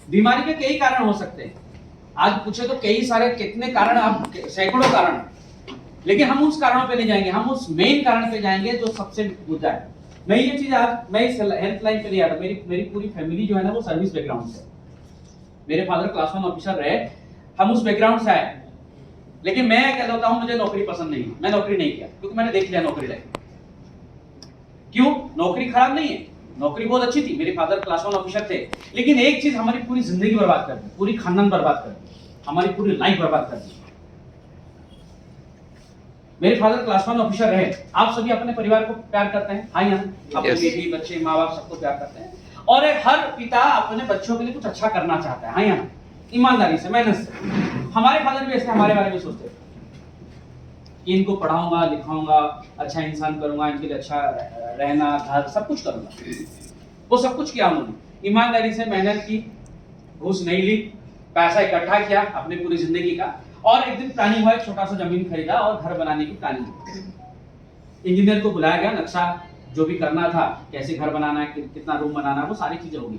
बीमारी के कई कारण हो सकते हैं, आज पूछे तो कई सारे कितने कारण, आप सैकड़ों कारण, लेकिन हम उस कारणों पे नहीं जाएंगे, हम उस मेन कारण पे जाएंगे जो सबसे मुद्दा है। मैं ये चीज आज मैं इस हेल्पलाइन पे नहीं आ रहा, मेरी पूरी फैमिली जो है ना वो सर्विस बैकग्राउंड से, मेरे फादर क्लास 1 ऑफिसर रहे, हम उस बैकग्राउंड से आए। लेकिन मैं कह देता हूं मुझे नौकरी पसंद नहीं है, मैं नौकरी नहीं किया क्योंकि मैंने देख लिया नौकरी लाइफ। क्यों? नौकरी खराब नहीं है, नौकरी बहुत अच्छी थी, मेरे फादर क्लास 1 ऑफिसर थे, लेकिन एक चीज हमारी पूरी जिंदगी बर्बाद कर दी, पूरी खानदान बर्बाद कर दी, हमारी पूरी लाइफ बर्बाद कर दी। मेरे फादर क्लास 1 ऑफिसर रहे। आप सभी अपने परिवार को प्यार करते हैं, हाँ या ना? अपने बेटी बच्चे माँ बाप सबको प्यार करते हैं, और हर पिता अपने बच्चों के लिए कुछ अच्छा करना चाहता है, हाँ या ना? ईमानदारी से, मेहनत से। हमारे फादर भी ऐसे हमारे बारे में सोचते थे कि इनको पढ़ाऊंगा लिखाऊंगा, अच्छा इंसान करूंगा, इनके लिए अच्छा रहना घर सब कुछ करूंगा। वो सब कुछ किया उन्होंने, ईमानदारी से मेहनत की, घूस नहीं ली, पैसा इकट्ठा किया अपनी पूरी जिंदगी का, और एक दिन प्लानिंग हुआ, एक छोटा सा जमीन खरीदा और घर बनाने की प्लानिंग। इंजीनियर को बुलाया गया, नक्शा जो भी करना था, कैसे घर बनाना है, कितना रूम बनाना है, वो सारी चीजें होगी।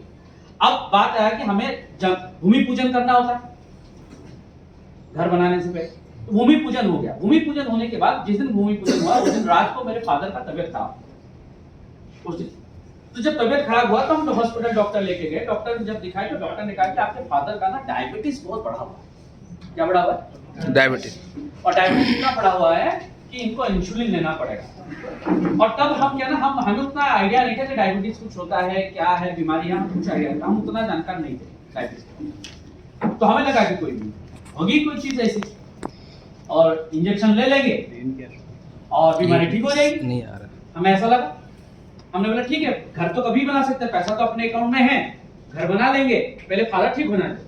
अब बात है कि हमें जब भूमि पूजन करना होता है घर बनाने से पहले, तो भूमि पूजन हो गया। भूमि पूजन होने के बाद जिस दिन भूमि पूजन हुआ उस दिन रात को मेरे फादर का तबियत खराब। उस दिन तो जब तबियत खराब हुआ तो हम हॉस्पिटल डॉक्टर लेके गए। डॉक्टर ने जब दिखाई तो डॉक्टर ने कहा कि आपके फादर का ना डायबिटीज बहुत बढ़ा हुआ है। क्या बढ़ा हुआ है? डायबिटीज। और डायबिटीज इतना बढ़ा हुआ है कि इनको इंसुलिन लेना पड़ेगा। और तब हम क्या ना, हमें उतना आइडिया नहीं था कि डायबिटीज कुछ होता है, क्या है बीमारियां, कुछ आइडिया नहीं था, हम उतना जानकार नहीं थे डायबिटीज। तो हमें लगा कि कोई नहीं होगी कोई चीज ऐसी, और इंजेक्शन ले लेंगे और बीमारी ठीक हो जाएगी। नहीं आ रहा, हमें ऐसा लगा। हमने बोला ठीक है, घर तो कभी बना सकते हैं, पैसा तो अपने अकाउंट में है, घर बना लेंगे, पहले फादर ठीक होना है।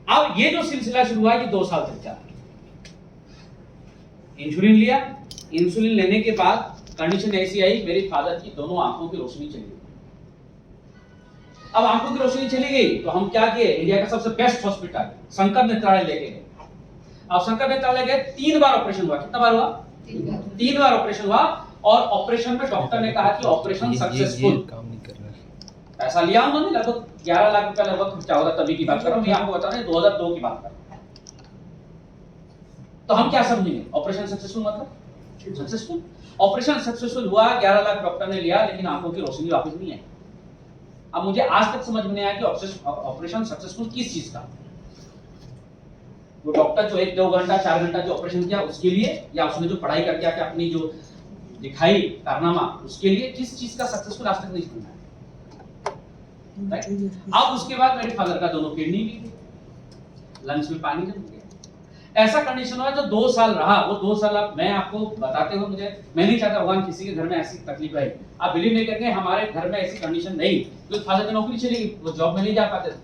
अब ये जो सिलसिला शुरू हुआ, ये 2 साल तक चला। इंसुलिन लिया, इंसुलिन लेने के बाद कंडीशन ऐसी आई, मेरी फादर की दोनों आंखों की रोशनी चली गई। अब आंखों की रोशनी चली गई तो हम क्या किए, इंडिया का सबसे बेस्ट हॉस्पिटल शंकर नेत्रालय लेके गए। अब शंकर नेत्रालय गए, 3 बार ऑपरेशन हुआ। कितना बार हुआ? 3 बार ऑपरेशन हुआ, और ऑपरेशन में डॉक्टर ने कहा कि ऑपरेशन सक्सेसफुल। काम नहीं कर रहा। पैसा लिया उन्होंने, लगभग 11 लाख रुपया लगभग खर्चा होगा, तभी की बात कर रहा हूं मैं, आपको बता रहा हूं 2002 की बात कर रहा हूं। तो हम क्या समझेंगे, ऑपरेशन सक्सेसफुल मतलब सक्सेसफुल। ऑपरेशन सक्सेसफुल हुआ, 11 लाख डॉक्टर ने लिया, लेकिन आंखों की रोशनी वापस नहीं आई। अब मुझे आज तक समझ में नहीं आया कि ऑपरेशन सक्सेसफुल किस चीज का। वो डॉक्टर जो 1-2 घंटा 4 घंटा जो ऑपरेशन किया उसके लिए, या उसने जो पढ़ाई करके आके अपनी जो दिखाई कारनामा उसके लिए, किस चीज का सक्सेसफुल आज तक नहीं सुना है। अब उसके बाद मेरे फादर का दोनों किडनी भी, लंग्स में पानी जम गया। ऐसा कंडीशन हुआ जो 2 साल रहा। वो 2 साल अब मैं आपको बताते हुए मैं नहीं चाहता भगवान किसी के घर में ऐसी तकलीफ आए। आप बिलीव नहीं करेंगे, हमारे घर में ऐसी कंडीशन नहीं, तो फादर की नौकरी चली गई, वो जॉब में नहीं जा पाते थे।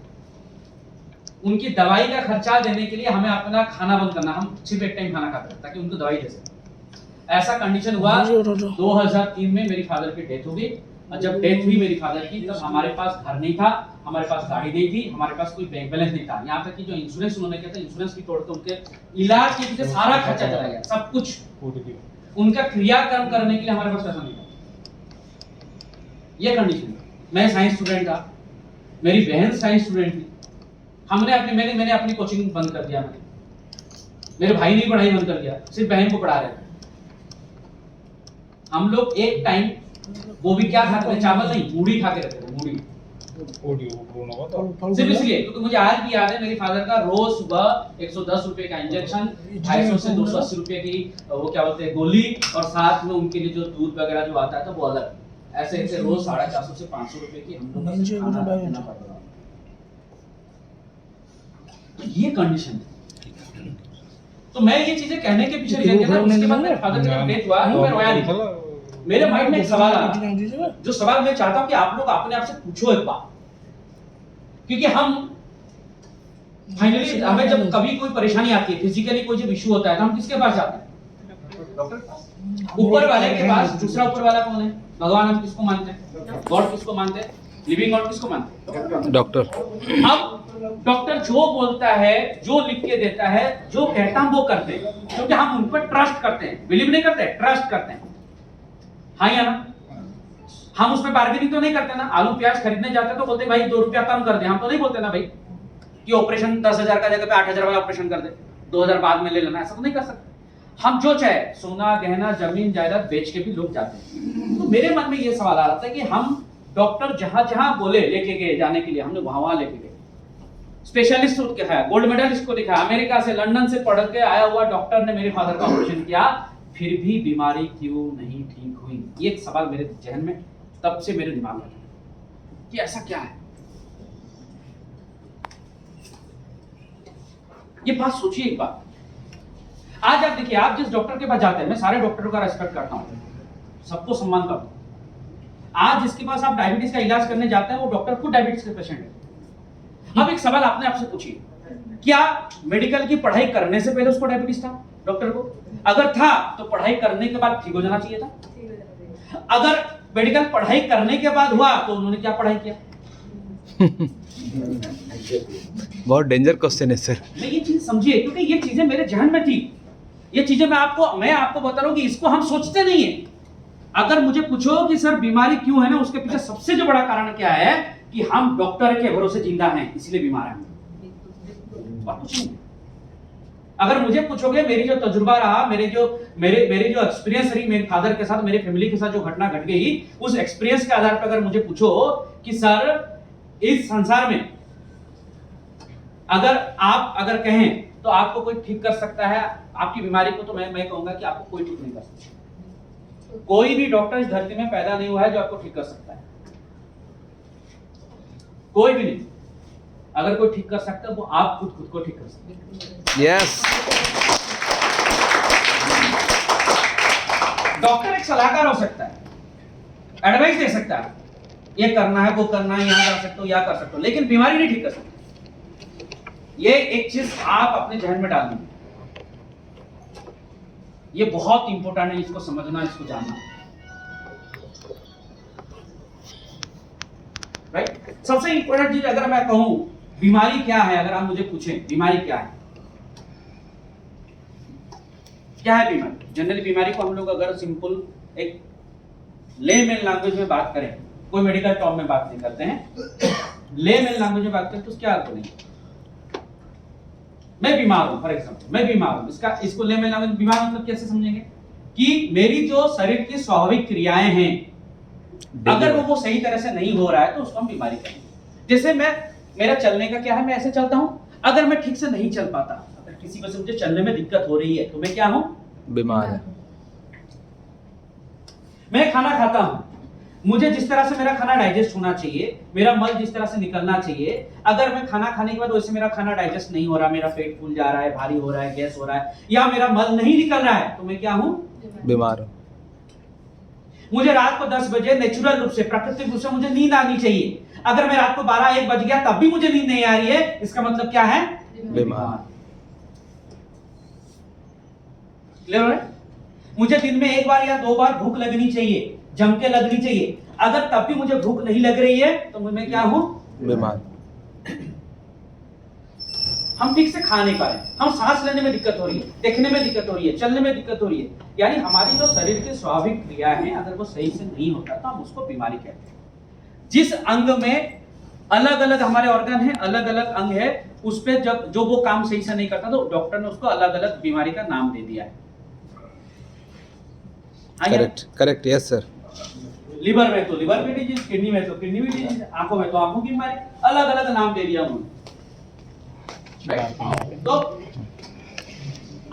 उनकी दवाई का खर्चा देने के लिए हमें अपना खाना बंद करना, हम सिर्फ एक टाइम खाना खाते थे ताकि उनको दवाई दे सके। ऐसा कंडीशन हुआ। 2003 में मेरी फादर की डेथ हो गई, और जब डेथ हुई मेरी फादर की, तब हमारे पास घर नहीं था, हमारे पास गाड़ी नहीं थी, हमारे पास कोई बैंक बैलेंस नहीं था। यहाँ तक कि जो इंश्योरेंस उन्होंने किया था, इंश्योरेंस भी तोड़ के उनके इलाज के पीछे सारा खर्चा चला गया, सब कुछ। उनका क्रियाक्रम करने के लिए हमारे पास पैसा नहीं था। ये कंडीशन। मैं साइंस स्टूडेंट था, मेरी बहन साइंस स्टूडेंट थी। मैंने अपनी कोचिंग बंद कर दिया। मेरे भाई ने पढ़ाई बंद कर दिया, सिर्फ बहन को पढ़ा रहे थे। हम लोग एक टाइम वो भी क्या खाते थे, चावल नहीं, मूढ़ी खा के रहते थे। मूढ़ी सिर्फ इसलिए क्योंकि मुझे आज भी याद है, मेरी फादर का रोज सुबह 110 रुपए का इंजेक्शन, 250 से 280 रुपए की वो क्या बोलते हैं गोली, और साथ में उनके लिए जो दूध वगैरह जो आता है तो वो अलग। ऐसे ऐसे रोज 450 से 500 रुपए की हम लोग खाना देना पड़ता था। तो ये कंडीशन है। तो मैं ये चीजें कहने के पीछे रीजन था। उसके बाद मेरे फादर का डेथ हुआ तो मैं रोया नहीं। मेरे माइंड में एक सवाल आया, जो सवाल मैं चाहता हूं कि आप लोग अपने आप से पूछो एक बार, क्योंकि हम फाइनली हमें जब कभी कोई परेशानी आती है, फिजिकली कोई जब इशू होता है, तो हम किसके पास जाते हैं? डॉक्टर के पास। ऊपर वाले के पास। दूसरा ऊपर वाला कौन है? भगवान। हम किसको मानते हैं? गॉड। किसको मानते हैं? Living God. किसको मानते हैं? डॉक्टर। अब डॉक्टर जो बोलता है, जो लिख के देता है, जो कहता हम वो करते हैं, क्योंकि हम उन पर ट्रस्ट करते हैं। बिलीव नहीं करते, ट्रस्ट करते हैं, हाँ या ना? हम उसमें बार्गेनिंग तो नहीं करते ना, आलू प्याज खरीदने जाते तो बोलते भाई 2 रुपया कम कर दे, हम तो नहीं बोलते ना भाई कि ऑपरेशन 10,000 का जगह पे 8,000 वाला ऑपरेशन कर दे, 2,000 बाद में ले लेना, ऐसा तो नहीं कर सकते। हम जो चाहे सोना गहना जमीन जायदाद बेच के भी लोग जाते हैं। तो मेरे मन में ये सवाल आ रहा था कि हम डॉक्टर जहां जहां बोले लेके गए जाने के लिए, हमने वहां लेके गए, स्पेशलिस्ट को दिखाया, गोल्ड मेडलिस्ट को दिखाया, अमेरिका से लंदन से पढ़ के आया हुआ डॉक्टर ने मेरे फादर का ऑपरेशन किया, फिर भी बीमारी क्यों नहीं ठीक हुई। ये एक सवाल मेरे जहन में तब से मेरे दिमाग में कि ऐसा क्या है। ये बात सोचिए एक बार। आज आप देखिए, आप जिस डॉक्टर के पास जाते हैं, मैं सारे डॉक्टरों का रेस्पेक्ट करता हूं, सबको सम्मान करता हूं। आज जिसके पास आप डायबिटीज का इलाज करने जाते हैं वो डॉक्टर खुद डायबिटीज के पेशेंट है। अब एक सवाल आपने आपसे पूछिए, क्या मेडिकल की पढ़ाई करने से पहले उसको डायबिटीज था डॉक्टर को? अगर था तो पढ़ाई करने के बाद ठीक हो जाना चाहिए था। अगर मेडिकल पढ़ाई करने के बाद हुआ तो उन्होंने क्या पढ़ाई किया? बहुत डेंजर क्वेश्चन है सर। मैं ये चीज समझिए, क्योंकि ये चीजें मेरे जहन में थी। ये चीजें मैं आपको बता रहा हूं कि इसको हम सोचते नहीं है। अगर मुझे पूछो कि सर बीमारी क्यों है ना, उसके पीछे सबसे जो बड़ा कारण क्या है कि हम डॉक्टर के भरोसे जिंदा हैं, इसलिए बीमार हैं, और कुछ नहीं। अगर मुझे पूछोगे, मेरी जो तजुर्बा रहा, मेरी जो एक्सपीरियंस रही मेरे फादर के साथ, मेरे फैमिली के साथ जो घटना घट गई, उस एक्सपीरियंस के आधार पर अगर मुझे पूछो कि सर इस संसार में अगर कहें तो आपको कोई ठीक कर सकता है आपकी बीमारी को, तो मैं कहूंगा कि आपको कोई ठीक नहीं कर सकता। कोई भी डॉक्टर इस धरती में पैदा नहीं हुआ है जो आपको ठीक कर सकता है, कोई भी नहीं। अगर कोई ठीक कर सकता है वो आप खुद को ठीक कर सकते हैं। यस। डॉक्टर एक सलाहकार हो सकता है, एडवाइस दे सकता है, ये करना है वो करना है, यहां कर सकते हो या कर सकते हो, लेकिन बीमारी नहीं ठीक कर सकते। ये एक चीज आप अपने जहन में डाल दीजिए, ये बहुत इंपॉर्टेंट है, इसको समझना, इसको जानना, राइट। सबसे इंपॉर्टेंट चीज अगर मैं कहूं बीमारी क्या है, अगर आप मुझे पूछें बीमारी क्या है, क्या है बीमारी? जनरली बीमारी को हम लोग अगर सिंपल एक लेमैन लैंग्वेज में बात करें, कोई मेडिकल टर्म में बात नहीं करते हैं, लेमैन लैंग्वेज में बात करें तो क्या अर्थ नहीं। मैं बीमार हूं, फॉर एग्जांपल मैं बीमार हूं, इसको लेमैन लैंग्वेज में बीमार मतलब कैसे समझेंगे कि मेरी जो शरीर की स्वाभाविक क्रियाएं हैं, अगर वो सही तरह से नहीं हो रहा है तो उसको हम बीमारी कहेंगे। जैसे मेरा चलने का क्या है, मैं ऐसे चलता हूं, अगर मैं ठीक से नहीं चल पाता, अगर किसी वजह से मुझे चलने में दिक्कत हो रही है तो मैं क्या हूं? बीमार है। मैं खाना खाता हूं, मुझे जिस तरह से मेरा खाना डाइजेस्ट होना चाहिए, मेरा मल जिस तरह से निकलना चाहिए, अगर मैं खाना खाने के बाद वैसे मेरा खाना डाइजेस्ट नहीं हो रहा, मेरा पेट फूल जा रहा है, भारी हो रहा है, गैस हो रहा है, या मेरा मल नहीं निकल रहा है, तो मैं क्या हूं? बीमार हूं। मुझे रात को 10 बजे नेचुरल रूप से, प्राकृतिक रूप से मुझे नींद आनी चाहिए, अगर मैं रात को 12-1 बज गया तब भी मुझे नींद नहीं आ रही है, इसका मतलब क्या है? बीमार। क्लियर है? मुझे दिन में 1 बार या 2 बार भूख लगनी चाहिए, जम के लगनी चाहिए, अगर तब भी मुझे भूख नहीं लग रही है तो मैं क्या हूं? बीमार। हम ठीक से खा नहीं पा रहे, हम सांस लेने में दिक्कत हो रही है, देखने में दिक्कत हो रही है, चलने में दिक्कत हो रही है, यानी हमारी जो शरीर की स्वाभाविक क्रियाएं हैं अगर वो सही से नहीं होता तो हम उसको बीमारी कहते हैं। जिस अंग में अलग अलग हमारे ऑर्गन है, अलग अलग अंग है, उस पे जब जो वो काम सही से नहीं करता तो डॉक्टर ने उसको अलग अलग बीमारी का नाम दे दिया है। Correct, yes sir. लिवर में तो लिवर की डिजीज, किडनी में तो किडनी की डिजीज, आंखों में तो आंखों की बीमारी, अलग अलग नाम दे दिया उन्होंने। तो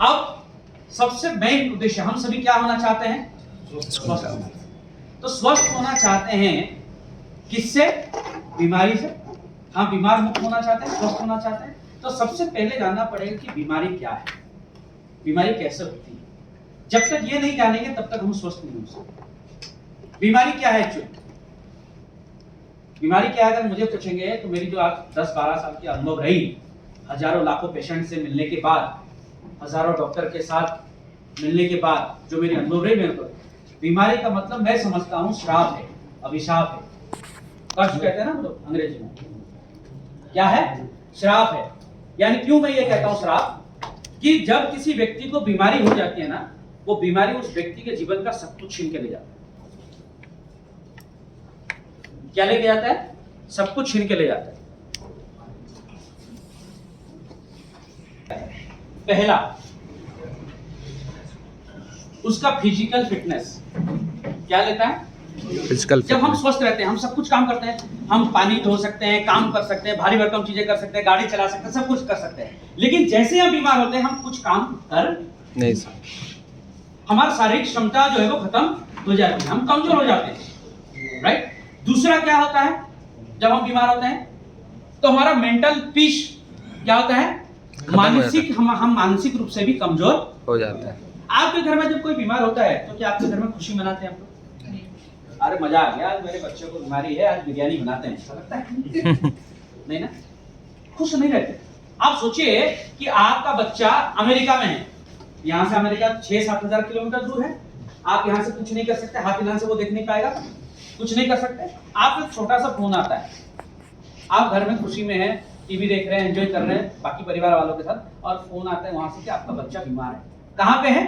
अब सबसे मेन उद्देश्य, हम सभी क्या होना चाहते हैं? स्वस्थ होना। तो स्वस्थ होना चाहते हैं किससे? बीमारी से। हाँ, बीमार मुक्त होना चाहते हैं, स्वस्थ होना चाहते हैं, तो सबसे पहले जानना पड़ेगा कि बीमारी क्या है, बीमारी कैसे होती है। जब तक ये नहीं जानेंगे तब तक हम स्वस्थ नहीं हो सकते। बीमारी क्या है एक्चुअली? बीमारी क्या है अगर मुझे पूछेंगे तो मेरी जो आज 10-12 साल की अनुभव रही, हजारों लाखों पेशेंट से मिलने के बाद, हजारों डॉक्टर के साथ मिलने के बाद जो मेरी अनुभव रही मेरे को, बीमारी का मतलब मैं समझता हूँ श्राप है, अभिशाप है, कर्ज कहते हैं ना लोग अंग्रेजी में, क्या है? श्राप है। यानी क्यों मैं ये कहता हूँ श्राप, कि जब किसी व्यक्ति को बीमारी हो जाती है ना, वो बीमारी उस व्यक्ति के जीवन का सब कुछ छीन के ले जाती है। क्या लेके जाता है? सब कुछ छीन के ले जाता है। पहला, उसका फिजिकल फिटनेस क्या लेता है? फिजिकल जब हम स्वस्थ रहते हैं, हम सब कुछ काम करते हैं, हम पानी धो सकते हैं, काम कर सकते हैं, भारी भरकम चीजें कर सकते हैं, गाड़ी चला सकते हैं, सब कुछ कर सकते हैं। लेकिन जैसे हम बीमार होते हैं, हम कुछ काम कर नहीं सर, हमारा शारीरिक क्षमता जो है वो खत्म हो जाती है, हम कमजोर हो जाते हैं, राइट। दूसरा क्या होता है जब हम बीमार होते हैं? तो हमारा मेंटल पीस क्या होता है? मानसिक, हम मानसिक रूप से भी कमजोर हो जाता है। आपके घर में जब कोई बीमार होता है तो क्या आपके घर में खुशी मनाते हैं आप लोग? अरे मजा आ गया, आज मेरे बच्चे को बीमारी है, आज बिरयानी बनाते हैं, ऐसा लगता है? नहीं ना, खुश नहीं रहते। आप सोचिए कि आपका बच्चा अमेरिका में है, यहाँ से अमेरिका 6-7 हजार किलोमीटर दूर है, आप यहाँ से कुछ नहीं कर सकते, हाथ हिलाने से वो देख नहीं पाएगा, कुछ नहीं कर सकते। आपको एक छोटा सा फोन आता है, आप घर में खुशी में हैं, टीवी देख रहे हैं, एंजॉय कर रहे हैं बाकी परिवार वालों के साथ, और फोन आता है वहां से कि आपका बच्चा बीमार है। कहाँ पे है?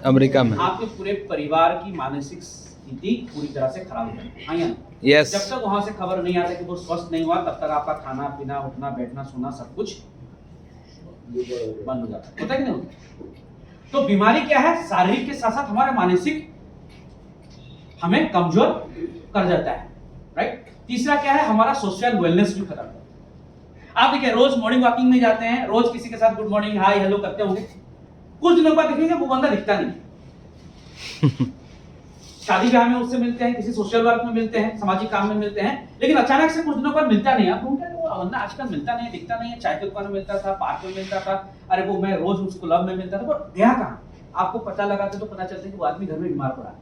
अमेरिका में। आपके पूरे परिवार की मानसिक स्थिति पूरी तरह से खराब हो जाती है, हाँ या ना? यस। जब तक वहां से खबर नहीं आता कि वो स्वस्थ नहीं हुआ, तब तक आपका खाना पीना, उठना बैठना, सोना सब कुछ बंद हो जाता है, होता है कि नहीं होता? तो बीमारी क्या है? शारीरिक के साथ साथ हमारे मानसिक हमें कमजोर कर जाता है, राइट। तीसरा क्या है? हमारा सोशल वेलनेस भी खत्म करता है। आप देखिए, रोज मॉर्निंग वॉकिंग में जाते हैं, रोज किसी के साथ गुड मॉर्निंग, हाय हेलो करते होंगे, कुछ दिनों बाद देखेंगे वो बंदा दिखता नहीं। शादी ब्याह में उससे मिलते हैं, किसी सोशल वर्क में मिलते हैं, सामाजिक काम में मिलते हैं, लेकिन अचानक से कुछ दिनों बाद मिलता नहीं। आप ढूंढते हैं वो बंदा आजकल मिलता नहीं, दिखता नहीं है, चाय की दुकान में मिलता था, पार्क में मिलता था, अरे वो मैं रोज उसको क्लब में मिलता था, वो गया कहाँ? आपको पता लगाते तो पता चलता है कि वो आदमी घर में बीमार पड़ा है।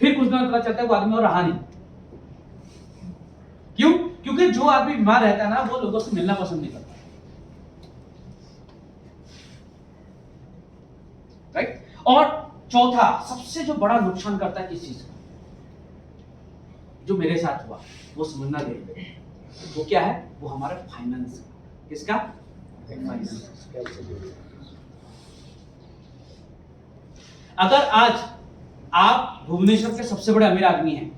फिर कुछ दिन पता चलता है वो आदमी और रहा नहीं। क्यों? क्योंकि जो आदमी बीमार रहता है ना, वो लोगों से मिलना पसंद नहीं करता, राइट। और चौथा, सबसे जो बड़ा नुकसान करता है किस चीज का, जो मेरे साथ हुआ, वो समझना जरूरी है। वो क्या है? वो हमारा फाइनेंस। किसका? फाइनेंस। अगर आज आप भुवनेश्वर के सबसे बड़े अमीर आदमी हैं,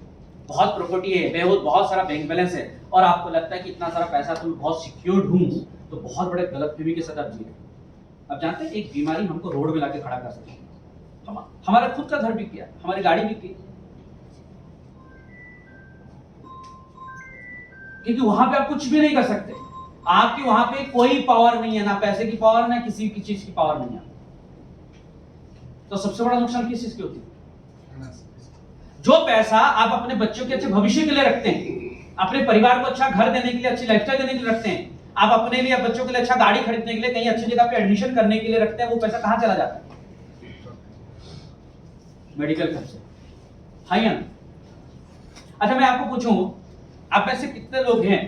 बहुत प्रॉपर्टी है, बहुत सारा बैंक बैलेंस है, और आपको लगता है कि इतना सारा पैसा तो मैं बहुत सिक्योर्ड हूं, तो बहुत बड़े गलतफहमी के साथ आप जी रहे हैं। अब जानते हैं, एक बीमारी हमको रोड में लाके खड़ा कर सकती है। हमारा खुद का घर बिक गया, हमारी गाड़ी बिक गई, क्योंकि वहां पे आप कुछ भी नहीं कर सकते। आपकी वहां पे कोई पावर नहीं है, ना पैसे की पावर, ना किसी की चीज की पावर नहीं है। तो सबसे बड़ा नुकसान किस चीज की होती है? जो पैसा आप अपने बच्चों के अच्छे भविष्य के लिए रखते हैं, अपने परिवार को अच्छा घर देने के लिए, अच्छी लाइफस्टाइल देने के लिए रखते हैं, आप अपने लिए, बच्चों के लिए अच्छा गाड़ी खरीदने के लिए, कहीं अच्छी जगह पे एडमिशन करने के लिए रखते हैं, वो पैसा कहां चला जाता है? मेडिकल खर्चे, हाँ या ना? अच्छा, मैं आपको पूछूं, आप में से कितने लोग हैं,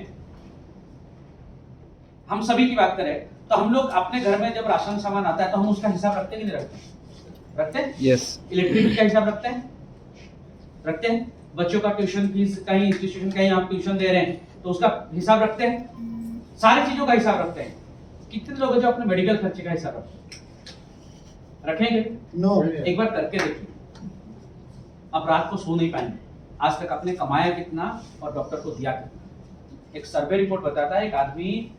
हम सभी की बात करें तो हम लोग अपने घर में जब राशन सामान आता है तो हम उसका हिसाब रखते हैं कि नहीं रखते? रखते हैं? यस। इलेक्ट्रिक बिल का हिसाब रखते हैं? रखते हैं। बच्चों का ट्यूशन फीस, कहीं इंस्टीट्यूशन, कहीं आप ट्यूशन दे रहे हैं तो उसका हिसाब रखते हैं, सारी चीजों का हिसाब रखते हैं। कितने लोग हैं जो अपने मेडिकल खर्चे का हिसाब रखते हैं? रखेंगे? नो। एक बार करके देखिए, आप रात को सो नहीं पाएंगे। आज तक आपने कमाया कितना और डॉक्टर को दिया कितना? एक सर्वे रिपोर्ट बताता है, एक आदमी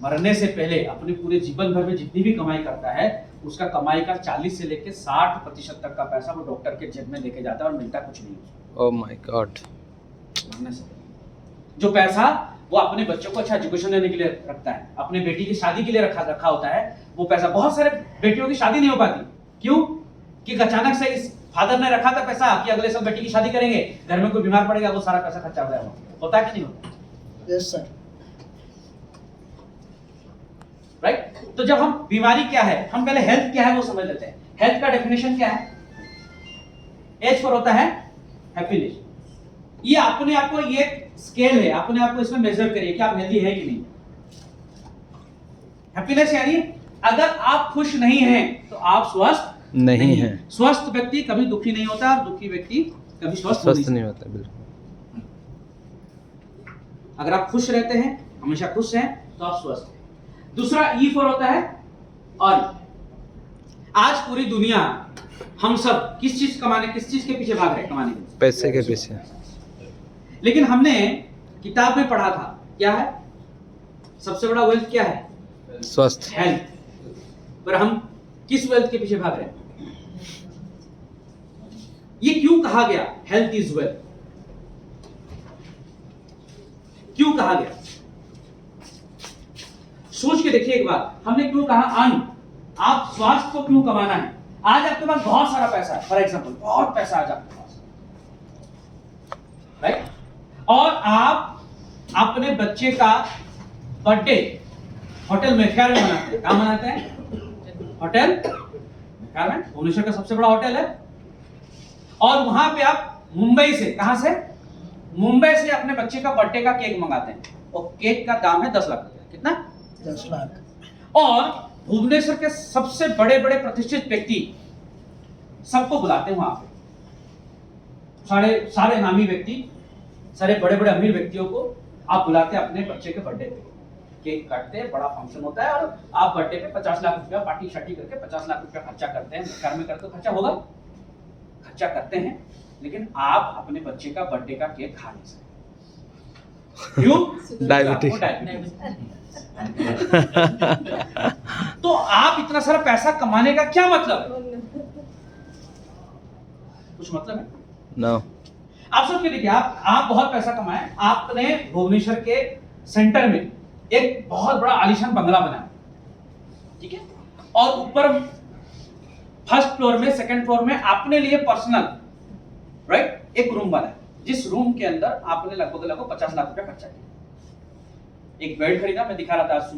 मरने से पहले अपने पूरे जीवन भर में जितनी भी कमाई करता है, उसका कमाई का 40 से लेकर 60% तक का पैसा वो डॉक्टर के जेब में लेके जाता है और मिलता कुछ नहीं। Oh my God. मरने से पहले जो पैसा वो अपने बच्चों को अच्छा एजुकेशन देने के लिए रखता है, अपने बेटी की शादी के लिए रखा होता है, वो पैसा, बहुत सारे बेटियों की शादी नहीं हो पाती। क्यों? कि अचानक से इस फादर ने रखा था पैसा कि अगले साल बेटी की शादी करेंगे, घर में कोई बीमार पड़ेगा, वो सारा पैसा खर्चा हो जाएगा। होता है कि नहीं होता? Yes sir. राइट। तो जब हम बीमारी क्या है, हम पहले हेल्थ क्या है वो समझ लेते हैं। हेल्थ का डेफिनेशन क्या है? एच पर होता है हैप्पीनेस। ये अपने आप को, ये स्केल है, अपने आप को इसमें मेजर करिए कि आप हेल्दी है कि नहीं। हैप्पीनेस यानी अगर आप खुश नहीं हैं तो आप स्वस्थ नहीं है। स्वस्थ व्यक्ति कभी दुखी नहीं होता, और दुखी व्यक्ति कभी स्वस्थ नहीं होता। बिल्कुल। अगर आप खुश रहते हैं, हमेशा खुश हैं, तो आप स्वस्थ हैं। दूसरा ई फॉर होता है और आज पूरी दुनिया, हम सब किस चीज के पीछे भाग रहे हैं? कमाने के। पैसे के पीछे। लेकिन हमने किताब में पढ़ा था, क्या है सबसे बड़ा वेल्थ, क्या है स्वस्थ। हेल्थ। पर हम किस वेल्थ के पीछे भाग रहे हैं? ये क्यों कहा गया हेल्थ इज वेल्थ? क्यों कहा गया? सोच के देखिए एक बार, हमने क्यों कहा अन्न, आप स्वास्थ्य को क्यों कमाना है? आज आपके पास बहुत सारा पैसा है, फॉर एग्जाम्पल बहुत पैसा आज आपके पास, राइट? और आप अपने बच्चे का बर्थडे होटल मेहकार में मनाते हैं। कहां मनाते हैं? होटल मेहकार में, भुवनेश्वर का सबसे बड़ा होटल है। और वहां पे आप मुंबई से, कहां से? मुंबई से अपने बच्चे का बर्थडे का केक मंगाते हैं, और केक का दाम है 10 लाख रुपया। कितना? 10 लाख। और भुवनेश्वर के सबसे बड़े बड़े प्रतिष्ठित व्यक्ति सबको बुलाते हैं वहां पे, सारे नामी व्यक्ति, सारे बड़े बड़े अमीर व्यक्तियों को आप बुलाते हैं अपने बच्चे के बर्थडे पे, केक काटते हैं, बड़ा फंक्शन होता है, और आप बर्थडे पे 50 लाख रुपया पार्टी शार्टी करके 50 लाख रुपया खर्चा करते हैं। घर में करते तो खर्चा होगा, खर्चा करते हैं, लेकिन आप अपने बच्चे का बर्थडे का केक खा नहीं सकते। क्यों? डायबिटीज। तो आप इतना सारा पैसा कमाने का क्या मतलब है? कुछ मतलब है? नो। आप सोच के देखिए, आप बहुत पैसा कमाए, आपने भुवनेश्वर के सेंटर में एक बहुत बड़ा आलीशान बंगला बनाया, ठीक है, और ऊपर फर्स्ट फ्लोर में, सेकंड फ्लोर में अपने लिए पर्सनल, राइट, एक रूम बनाया, जिस रूम के अंदर आपने लगभग 50 लाख रुपया खर्चा किया। एक बेड खरीदा, मैं दिखा रहा था